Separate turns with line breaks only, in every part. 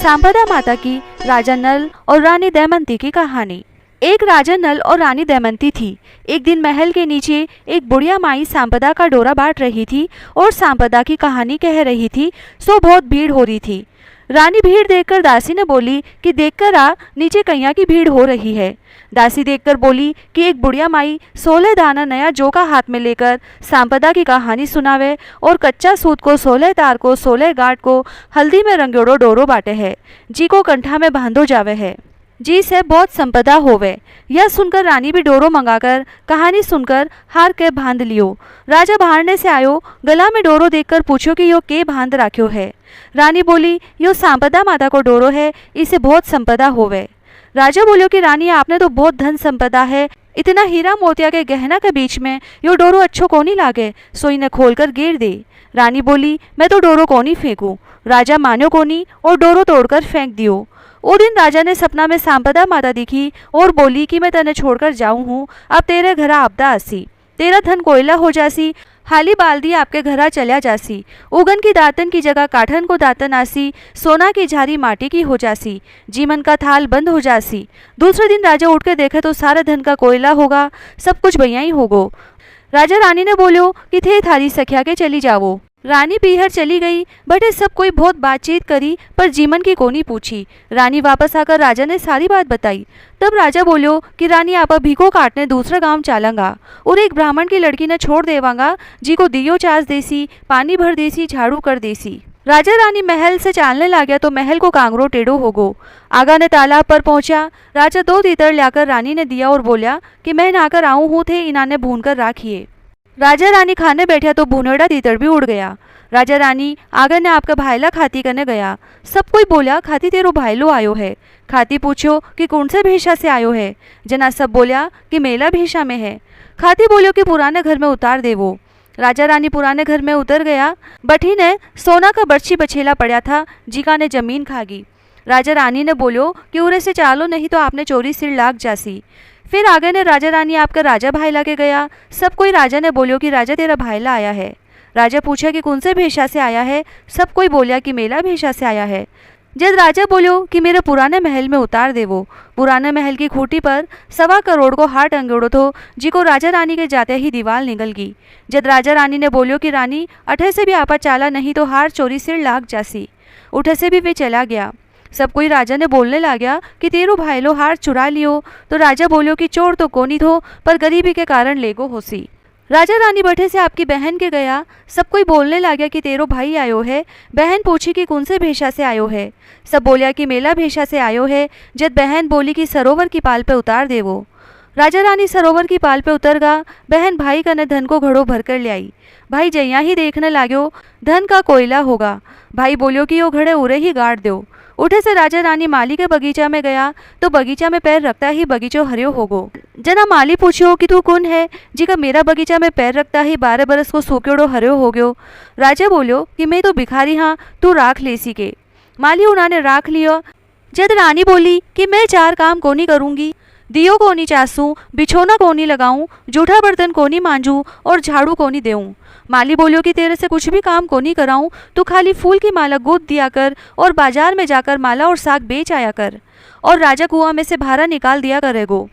सांपदा माता की राजा नल और रानी दमयंती की कहानी। एक राजा नल और रानी दमयंती थी। एक दिन महल के नीचे एक बुढ़िया माई सांपदा का डोरा बांट रही थी और सांपदा की कहानी कह रही थी। सो बहुत भीड़ हो रही थी। रानी भीड़ देखकर दासी ने बोली कि देखकर आ, नीचे कैया की भीड़ हो रही है। दासी देखकर बोली कि एक बुढ़िया माई 16 दाना नया जोका हाथ में लेकर सांपदा की कहानी सुनावे और कच्चा सूत को 16 तार को 16 गांठ को हल्दी में रंगोड़ो डोरो बाटे है, जी को कंठा में बांधो जावे है, जी से बहुत संपदा होवे। यह सुनकर रानी भी डोरो मंगाकर कहानी सुनकर हार के बांध लियो। राजा बाहरने से आयो, गला में डोरो देखकर पूछो कि यो के बांध राख्यो है। रानी बोली यो सांपदा माता को डोरो है, इसे बहुत संपदा होवे। राजा बोलियो कि रानी आपने तो बहुत धन संपदा है, इतना हीरा मोतिया के गहना के बीच में यो डोरो अच्छो कोनी लागे, सो इन्हें खोलकर गिर दे। रानी बोली मैं तो डोरो कोनी फेंकू। राजा मान्यो कोनी और डोरो तोड़कर फेंक दियो। वो दिन राजा ने सपना में सांपदा माता दिखी और बोली कि मैं तने छोड़कर जाऊं हूँ, अब तेरे घर आपदा आसी, तेरा धन कोयला हो जासी, हाली बाल्दी आपके घरा चल्या जासी, उगन की दातन की जगह काठन को दातन आसी, सोना की झारी माटी की हो जासी, जीवन का थाल बंद हो जासी। दूसरे दिन राजा उठ के देखे तो सारा धन का कोयला होगा, सब कुछ भैया ही होगो। राजा रानी ने बोलो कि थे थारी सखिया के चली जावो। रानी पीहर चली गई। बटे सब कोई बहुत बातचीत करी पर जीवन की कोनी पूछी। रानी वापस आकर राजा ने सारी बात बताई। तब राजा बोलो कि रानी आप भीखो काटने दूसरा गांव चालंगा और एक ब्राह्मण की लड़की ने छोड़ देवांगा, जी को दियो चास देसी, पानी भर देसी, झाड़ू कर देसी। राजा रानी महल से चालने लगा तो महल को कांगरो टेढ़ो हो गो। आगा ने तालाब पर पहुंचा। राजा 2 तीतर लाकर रानी ने दिया और बोला कि मैं नहाकर आऊं हूँ थे, इन्हाने भून कर राखिए। राजा रानी खाने बैठा तो भुनेड़ा तीतर भी उड़ गया। राजा रानी आगे ने आपका भाईला खाती करने गया। सब कोई बोला खाती तेरो भाईलो आयो है। खाती पूछो कि कौन से भेषा से आयो है। जना सब बोला कि मेला भेषा में है। खाती बोलो कि पुराने घर में उतार देवो। राजा रानी पुराने घर में उतर गया। बठी ने सोना का बर्छी बछेला पड़ा था, जीका ने जमीन खागी। राजा रानी ने बोलो कि उरे से चालो नहीं तो आपने चोरी सिर लाग जासी। फिर आगे ने राजा रानी आपका राजा भाईला के गया। सब कोई राजा ने बोलो कि राजा तेरा भाईला आया है। राजा पूछा कि कौन से भेषा से आया है। सब कोई बोलिया कि मेला भेषा से आया है। जब राजा बोलो कि मेरे पुराने महल में उतार देवो। पुराने महल की खूंटी पर 1.25 करोड़ को हार टंगेड़ो तो, जी को राजा रानी के जाते ही दीवार निकल गई। जब राजा रानी ने बोलो कि रानी अठे से भी आपा चाला नहीं तो हार चोरी सिर लाग जासी। उठे से भी वे चला गया। सब कोई राजा ने बोलने लगा कि तेरो भाईलो हार चुरा लियो। तो राजा बोलो कि चोर तो कोनी थो पर गरीबी के कारण लेगो होसी। राजा रानी बठे से आपकी बहन के गया। सब कोई बोलने लगा कि तेरो भाई आयो है। बहन पूछी कि कौन से भेषा से आयो है। सब बोलिया कि मेला भेषा से आयो है। जब बहन बोली कि सरोवर की पाल पे उतार देवो। राजा रानी सरोवर की पाल पे उतर गा। बहन भाई का ने धन को घड़ो भर कर ले आई। भाई जैया ही देखने लाग्यो धन का कोयला होगा। भाई बोलियो कि यो घड़े उरे ही गाड़ दो। उठे से राजा रानी माली के बगीचा में गया तो बगीचा में पैर रखता ही बगीचो हरियो होगो। जना माली पूछियो कि तू कौन है, जी का मेरा बगीचा में पैर रखता ही 12 बरस को सूक्योड़ो हरियो हो गयो। राजा बोलियो कि मैं तो भिखारी हाँ, तू राख लेसी के। माली उन्होंने राख लियो। जद रानी बोली कि मैं 4 काम कोनी करूंगी, दियो कोनी चासू, बिछोना कोनी लगाऊं, जूठा बर्तन कोनी मांजू और झाड़ू कोनी देऊं। माली बोलियो कि तेरे से कुछ भी काम कोनी कराऊं, तू खाली फूल की माला गूंथ दिया कर और बाजार में जाकर माला और साग बेच आया कर और राजा कुआं में से भारा निकाल दिया करेगो।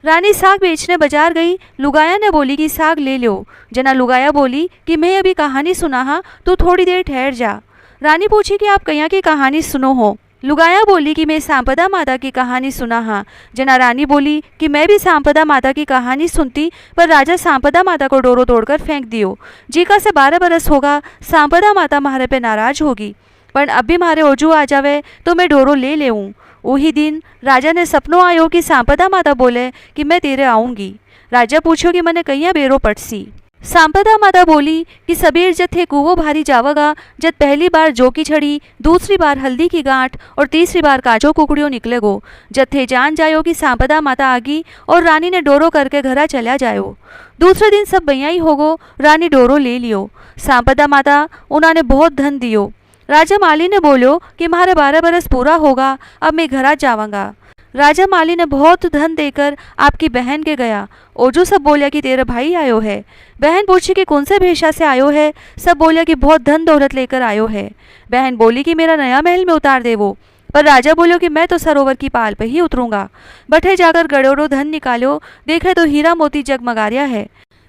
रानी साग बेचने बाजार गई। लुगाया ने बोली कि साग ले लो। जना लुगाया बोली कि मैं अभी कहानी सुना हाँ, तू थोड़ी देर ठहर जा। रानी पूछी कि आप कैया की कहानी सुनो हो। लुगाया बोली कि मैं सांपदा माता की कहानी सुना हाँ। जना रानी बोली कि मैं भी सांपदा माता की कहानी सुनती पर राजा सांपदा माता को डोरो तोड़कर फेंक दियो। जीका से 12 बरस होगा, सांपदा माता मारे पे नाराज होगी, पर अब भी मारे ओजू आ जावे तो मैं डोरो ले लेऊँ। वही दिन राजा ने सपनों आयो कि सांपदा माता बोले कि मैं तेरे आऊँगी। राजा पूछो कि मैंने कैया बेरो पटसी। सांपदा माता बोली कि सबेर जथे कुवो भारी जावगा, जब पहली बार जो की छड़ी, दूसरी बार हल्दी की गांठ और तीसरी बार काजो कुकड़ियों निकलेगो। जथे जान जायो कि सांपदा माता आगी और रानी ने डोरो करके घरा चला जायो। दूसरे दिन सब भैया ही होगो। रानी डोरो ले लियो। सांपदा माता उन्होंने बहुत धन दियो। राजा माली ने बोलो कि मारे 12 बरस पूरा होगा, अब मैं घरा जावांगा। राजा माली ने बहुत धन देकर आपकी बहन के गया। ओजू सब बोलिया कि तेरा भाई आयो है। बहन पूछी कि कौन से भेषा से आयो है। सब बोलिया कि बहुत धन दौलत लेकर आयो है। बहन बोली कि मेरा नया महल में उतार देवो। पर राजा बोलो कि मैं तो सरोवर की पाल पे ही उतरूंगा। बठे जाकर गड़ोड़ो धन निकालो, देखे तो हीरा मोती जगमगा रिया है।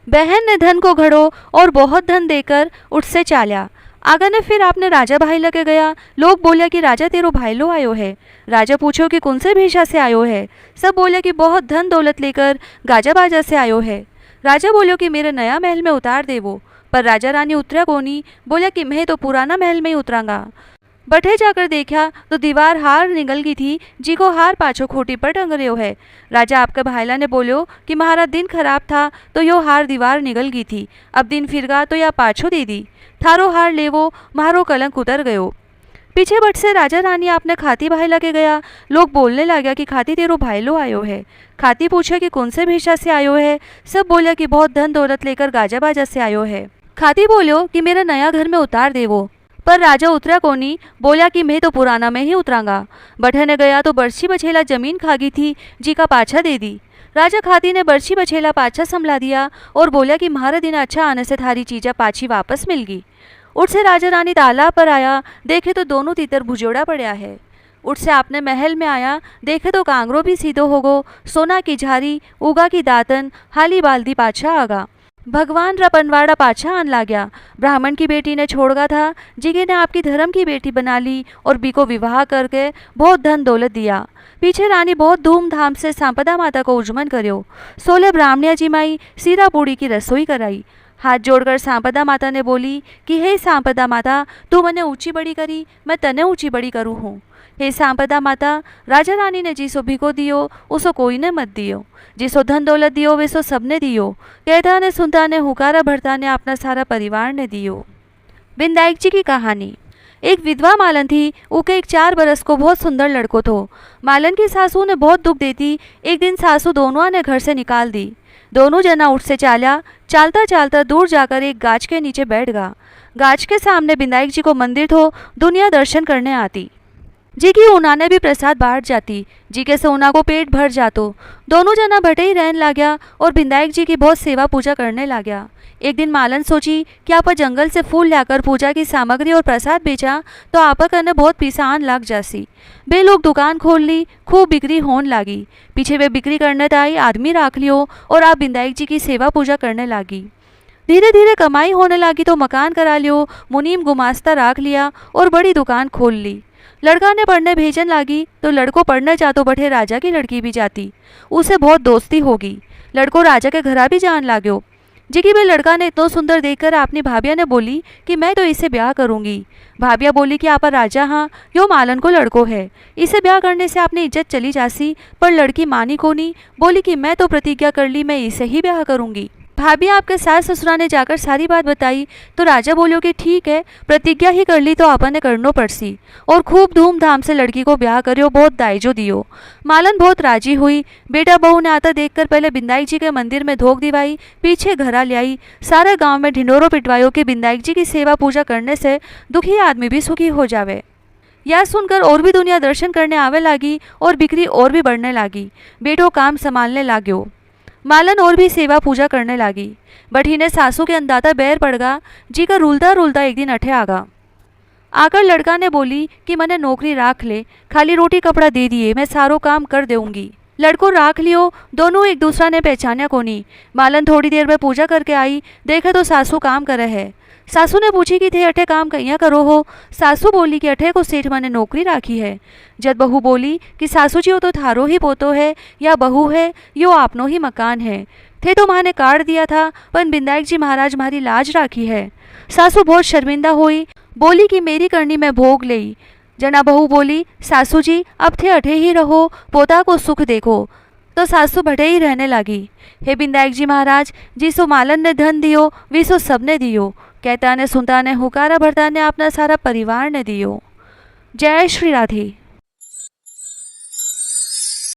बहन ने धन को घड़ो और बहुत धन देकर उठ से चाल्या। आगा ने फिर आपने राजा भाई लगे गया। लोग बोलिया कि राजा तेरो भाई लो आयो है। राजा पूछो कि कौन से भेषा से आयो है। सब बोले कि बहुत धन दौलत लेकर गाजा बाजा से आयो है। राजा बोलो कि मेरे नया महल में उतार देवो। पर राजा रानी उतरा कोनी, बोला कि मैं तो पुराना महल में ही उतरांगा। बठे जाकर देखा तो दीवार हार निकल गई थी, जी को हार पाछो खोटी पर टंग रहो है। राजा आपके भाईला ने बोलो कि महाराज दिन खराब था तो यो हार दीवार निकल गई थी, अब दिन फिर गा तो या पाछो दे दी। थारो हार लेवो, मारो कलंक उतर गयो। पीछे बट से राजा रानी आपने खाती भाई लगे गया। लोग बोलने लगा कि खाती तेरो भाई लो आयो है। खाती पूछा कि कौन से भेषा से आयो है। सब बोलिया कि बहुत धन दौलत लेकर गाजा बाजा से आयो है। खाती बोलो कि मेरा नया घर में उतार देवो। पर राजा उतरा कोनी, बोला कि मैं तो पुराना में ही उतरांगा। बठे ने गया तो बर्छी बछेला जमीन खागी थी, जी का पाछा दे दी। राजा खाती ने बर्छी बछेला पाछा संभला दिया और बोला कि मारे दिन अच्छा आने से थारी चीजा पाछी वापस मिल गई। उठ से राजा रानी तालाब पर आया, देखे तो दोनों तीतर भुजोड़ा पड़ा है। उठ से आपने महल में आया, देखे तो कांगरो भी सीधो हो गो, सोना की झारी, उगा की दातन, हाली बाल्दी पाछा आगा। भगवान रा पनवाड़ा पाछा आन ला गया। ब्राह्मण की बेटी ने छोड़गा था, जिगे ने आपकी धर्म की बेटी बना ली और बी को विवाह करके बहुत धन दौलत दिया। पीछे रानी बहुत धूमधाम से सांपदा माता को उजमन कर्यो। 16 ब्राह्मणिया जिमाई सीरा पूड़ी की रसोई कराई। हाथ जोड़कर सांपदा माता ने बोली कि हे सांपदा माता, तू मने ऊंची बड़ी करी, मैं तने ऊंची बड़ी करूँ हूँ। हे सांपदा माता, राजा रानी ने जिसो भिको दियो उसो कोई ने मत दियो, जिसो धन दौलत दियो वैसो सबने दियो। कहता ने सुनता ने हुकारा भरता ने अपना सारा परिवार ने दियो। बिंदाई जी की कहानी। एक विधवा मालन थी, उके एक 4 बरस को बहुत सुंदर लड़को थो। मालन की सासू ने बहुत दुख देती। एक दिन सासू दोनों ने घर से निकाल दी। दोनों जना उठ से चाला। चालता चालता दूर जाकर एक गाछ के नीचे बैठ गा। गाछ के सामने बिंदाई जी को मंदिर थो, दुनिया दर्शन करने आती। जी की ऊना ने भी प्रसाद बांट जाती, जी के से ऊना को पेट भर जातो। दोनों जना भटे ही रहन लाग्या और बिंदाई जी की बहुत सेवा पूजा करने लाग्या। एक दिन मालन सोची कि आप जंगल से फूल लाकर पूजा की सामग्री और प्रसाद बेचा तो आप करने बहुत पैसा आन लाग जासी। बे लोग दुकान खोल ली, खूब बिक्री होने लागी। पीछे वे बिक्री करने ताई आदमी राख लियो और आप बिंदाई जी की सेवा पूजा करने लागी। धीरे धीरे कमाई होने लगी तो मकान करा लियो, मुनीम गुमास्ता राख लिया और बड़ी दुकान खोल ली। लड़का ने पढ़ने भेजन लागी तो लड़को पढ़ने जातो बठे राजा की लड़की भी जाती। उसे बहुत दोस्ती होगी। लड़को राजा के घरा भी जान लाग्यो। जिकी भी लड़का ने इतना सुंदर देखकर अपनी भाभिया ने बोली कि मैं तो इसे ब्याह करूंगी। भाभिया बोली कि आप राजा हाँ, यो मालन को लड़को है, इसे ब्याह करने से आपने इज्जत चली जासी। पर लड़की मानी को नहीं, बोली कि मैं तो प्रतिज्ञा कर ली, मैं इसे ही ब्याह करूंगी। भाभी आपके सास ससुरा ने जाकर सारी बात बताई तो राजा बोलो कि ठीक है, प्रतिज्ञा ही कर ली तो आपन ने करनो पड़सी। और खूब धूमधाम से लड़की को ब्याह करियो, बहुत दाइजो दियो। मालन बहुत राजी हुई। बेटा बहू ने आता देखकर पहले बिंदाई जी के मंदिर में धोख दिवाई, पीछे घरा ले आई। सारे गाँव में ढिंडोरो पिटवायो कि बिंदाई जी की सेवा पूजा करने से दुखी आदमी भी सुखी हो जावे। यह सुनकर और भी दुनिया दर्शन करने आवे लागी और बिक्री और भी बढ़ने लागी। बेटो काम संभालने लाग्यो। मालन और भी सेवा पूजा करने लागी। बठी ने सासू के अंदाता बैर पड़गा। जी का रुलता रुलता एक दिन अठे आगा। आकर लड़का ने बोली कि मने नौकरी राख ले, खाली रोटी कपड़ा दे दिए, मैं सारो काम कर देऊंगी। लड़को राख लियो। दोनों एक दूसरा ने पहचाना कोनी। मालन थोड़ी देर में पूजा करके आई, देखे तो सासू काम करे है। सासू ने पूछी कि थे अठे काम कहिया करो हो। सासू बोली कि अठे को सेठ मने नौकरी राखी है। जब बहू बोली कि सासू जी वो तो थारो ही पोतो है या बहू है, यो आपनो ही मकान है, थे तो माने काट दिया था, पर बिंदाई जी महाराज मारी लाज राखी है। सासू बहुत शर्मिंदा हुई, बोली कि मेरी करनी मैं भोग लई। जना बहू बोली सासू जी अब थे अठे ही रहो, पोता को सुख देखो। तो सासू भटे ही रहने लगी। हे बिंदाई जी महाराज, जिसो मालन ने धन दियो विसो सबने दियो। कहता ने सुनता ने हुकारा भरता ने अपना सारा परिवार ने दियो। जय श्री राधे।